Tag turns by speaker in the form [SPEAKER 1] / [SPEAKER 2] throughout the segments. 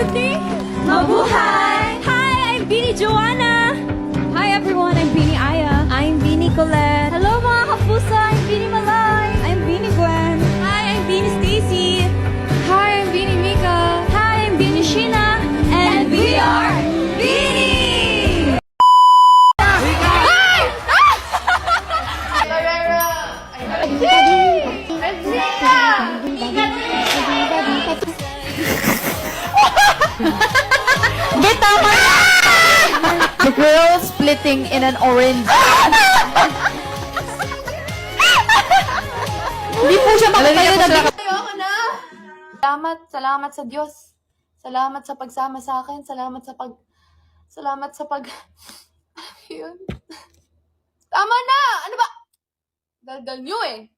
[SPEAKER 1] Beauty!
[SPEAKER 2] Mabuhay!
[SPEAKER 1] Hi, I'm Beanie Joanna! Hi everyone, I'm Beanie Aya. I'm Beanie Colette. Hello mga kapuso, I'm Beanie Malay. I'm Beanie Gwen. Hi, I'm Beanie Stacy. Hi, I'm Beanie Mika. Hi, I'm Beanie Sheena. And we are Beanie!
[SPEAKER 2] The girl splitting in an orange. Hindi po siya makatayo na ayoko na. Salamat sa Diyos. Salamat sa pagsama sa akin. Salamat sa pag yun. Tama na! Ano ba? Daldal nyo eh.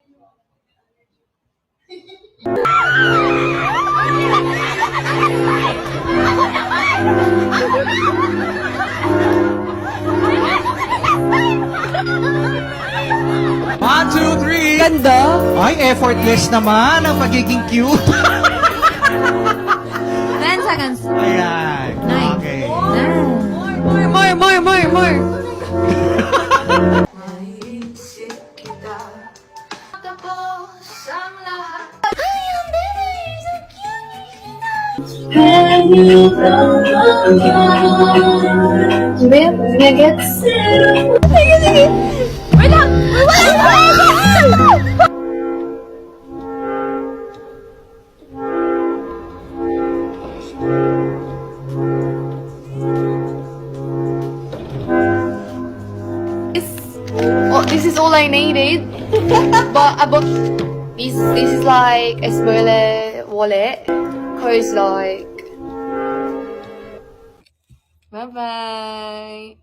[SPEAKER 3] One, two, three.
[SPEAKER 2] Ganda.
[SPEAKER 3] Ay, effortless naman ang pagiging cute.
[SPEAKER 1] 10 seconds.
[SPEAKER 3] Ayan.
[SPEAKER 1] Nine.
[SPEAKER 3] Okay.
[SPEAKER 2] More. Wait lang! This is all I needed. But this is like Esmeralda wallet. Cause like bye bye.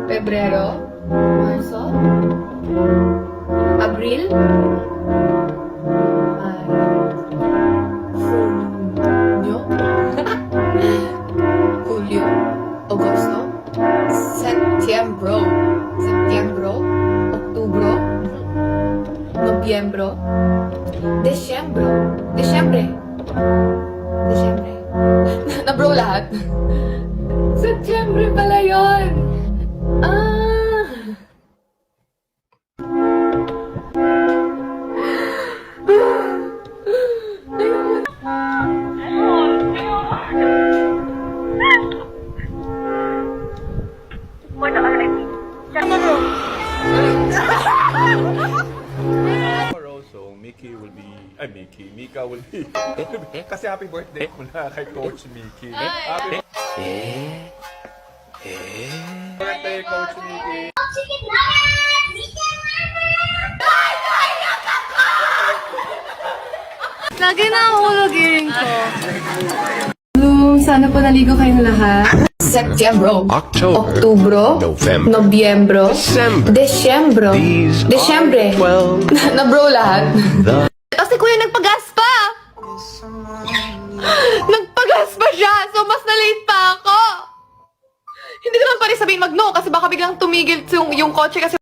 [SPEAKER 2] Febrero, Marzo, Abril, Junio, Julio, Agosto, Septiembre, Octubre, Nobyembre, Desyembre. Na-bro lahat. September pala yun.
[SPEAKER 4] Tomorrow, so Mickey will be, Mika will be, kasi happy birthday muna kay Coach Mickey. Happy birthday, Coach Mickey.
[SPEAKER 2] Lagi na mahulog earring ko. Bloom, sana po naligo kayong lahat. September, Octubre, Nobyembre, Desyembre. Na-bro lahat. Kasi kuya nagpagas pa! Nagpagas pa siya! So mas na-late pa ako! Hindi naman pa rin sabihin mag-no kasi baka biglang tumigil yung kotse kasi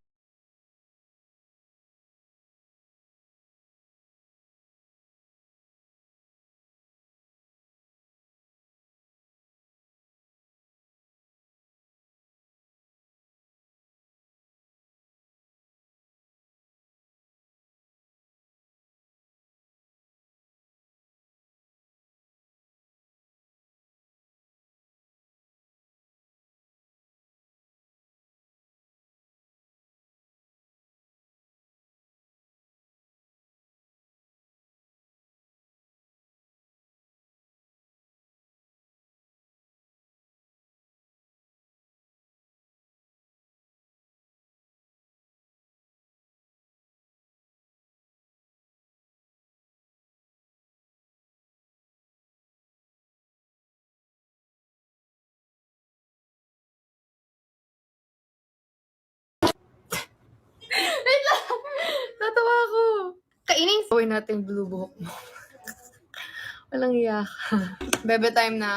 [SPEAKER 2] natawa ako. Kainin. Gawin natin blue buhok mo. Walang iya ka. Bebe time na.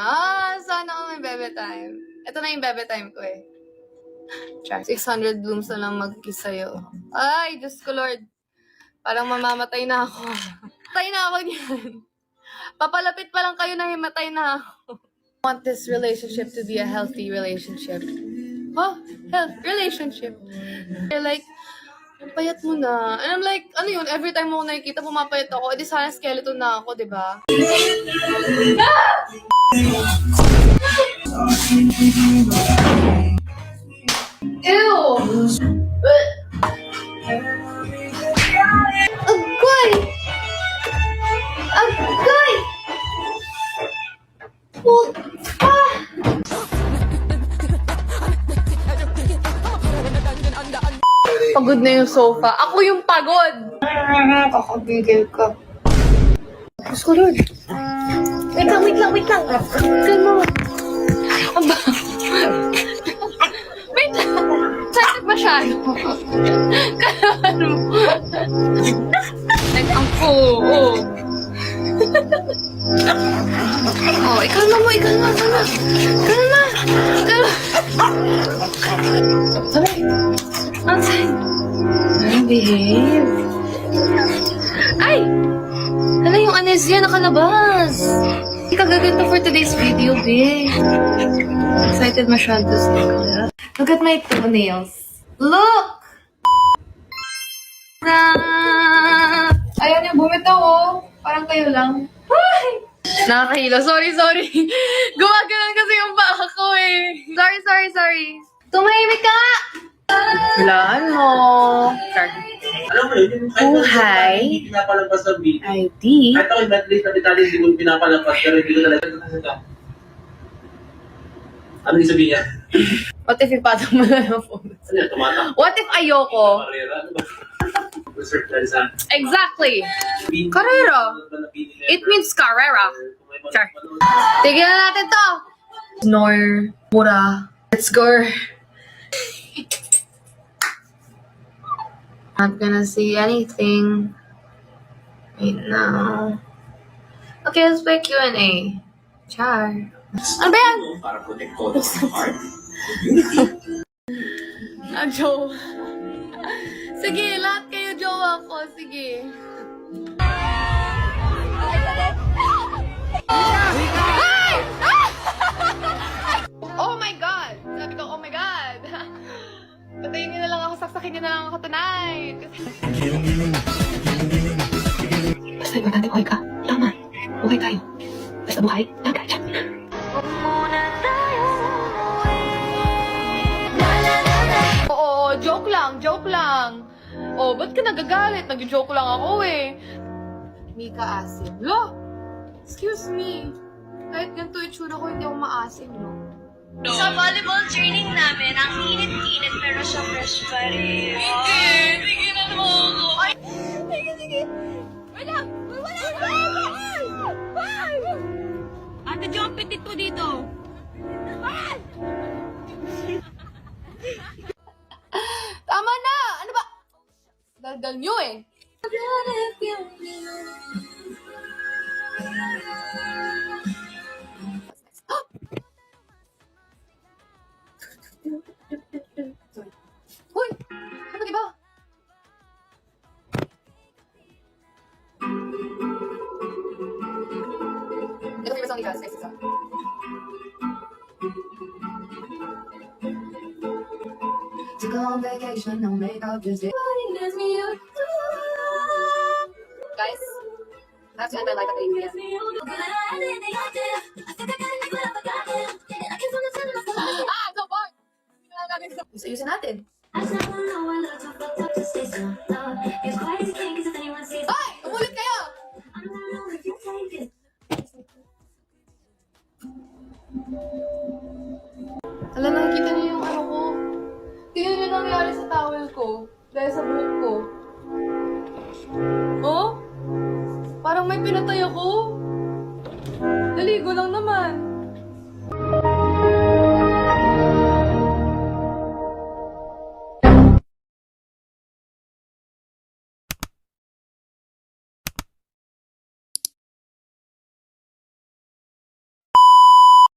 [SPEAKER 2] Sana ako may bebe time. Ito na yung bebe time ko eh. 600 blooms na lang mag-kiss sa'yo. Ay, Diyos ko Lord. Parang mamamatay na ako. Patay na ako niyan. Papalapit pa lang kayo na himatay na ako. I want this relationship to be a healthy relationship. Huh? Health relationship. You're like, ang payat mo na. And I'm like, ano yun, every time mo ako nakikita, pumapayat ako, edi sana skeleton na ako, di ba? Ew! Agoy! Agoy! Puta! Pagod na yung sofa. Ako yung pagod! Kakabigil ka. Diyos ko, Lord. Wait lang. Kalma. Aba. Wait lang. Sakit masyado. Kalma mo. Nag-angko. Oh, ikalma mo. Kalma. Sabi. Outside. Behave. Ay! Hala yung anesthesia nakalabas. Hindi ka gaganto for today's video, be. Excited masyado sa ikaw. Look at my toenails. Look! Ayaw niya bumitaw, oh. Parang kayo lang. Ay! Nakakahilo. Sorry. Gumagalan kasi yung baka ko, eh. Sorry. Tumahimik ka nga! Hulaan mo.
[SPEAKER 5] Alam mo yun,
[SPEAKER 2] Buhay.
[SPEAKER 5] hindi pinapalagpas sa video.
[SPEAKER 2] ID.
[SPEAKER 5] Kahit ako, at least na detalye, hindi ko pinapalagpas, pero hindi ko talaga nakasita. Ano yung sabihin niya?
[SPEAKER 2] What if ipatong mo na yung phone?
[SPEAKER 5] Ano yan, tumatak?
[SPEAKER 2] What if ayoko?
[SPEAKER 5] Karera, ano ba? Research na rin sa...
[SPEAKER 2] Exactly. Carrera. It means Carrera. Char. Tignan na natin to. Snore. Mura. Let's go. Not gonna see anything right now. Okay, let's play Q&A. Char. Ano ba yan?
[SPEAKER 5] Para protector sa heart.
[SPEAKER 2] Joe. Sige, lahat kayo jowa ko. Sige. Ay! Oh my God! Sabi ko, oh my God! Patayin niyo na lang ako, saksakin niyo na lang ako tonight.
[SPEAKER 6] Basta importante buhay ka. Tama. Buhay tayo. Basta buhay, nagkaya.
[SPEAKER 2] Oo, joke lang. Oh, ba't ka nagagalit? Nag-joke lang ako eh. Mika asim. Lo! Excuse me. Kahit ganito itsura ko, hindi ako maasim, no?
[SPEAKER 7] Sa volleyball training namin, ang init-init pero siya fresh pa rin.
[SPEAKER 2] Sige na naman ako. Ay, sige. Wala.
[SPEAKER 1] Ate Jo, ang petit mo dito.
[SPEAKER 2] Tama na! Ano ba? Daldal nyo eh. Hoy! Ano ba? Ito yung song ni Jazz. Next isa.
[SPEAKER 6] To go on vacation, no makeup, just it.
[SPEAKER 2] Guys, that's the end of my life at 8 p.m. So far! Ayusin natin. Ay! Umulit kayo! Alam, nakikita niyo yung ano ko. Tingnan niyo nangyari sa towel ko. Dahil sa buhok ko. Oh? Parang may pinatay ako. Naligo lang naman.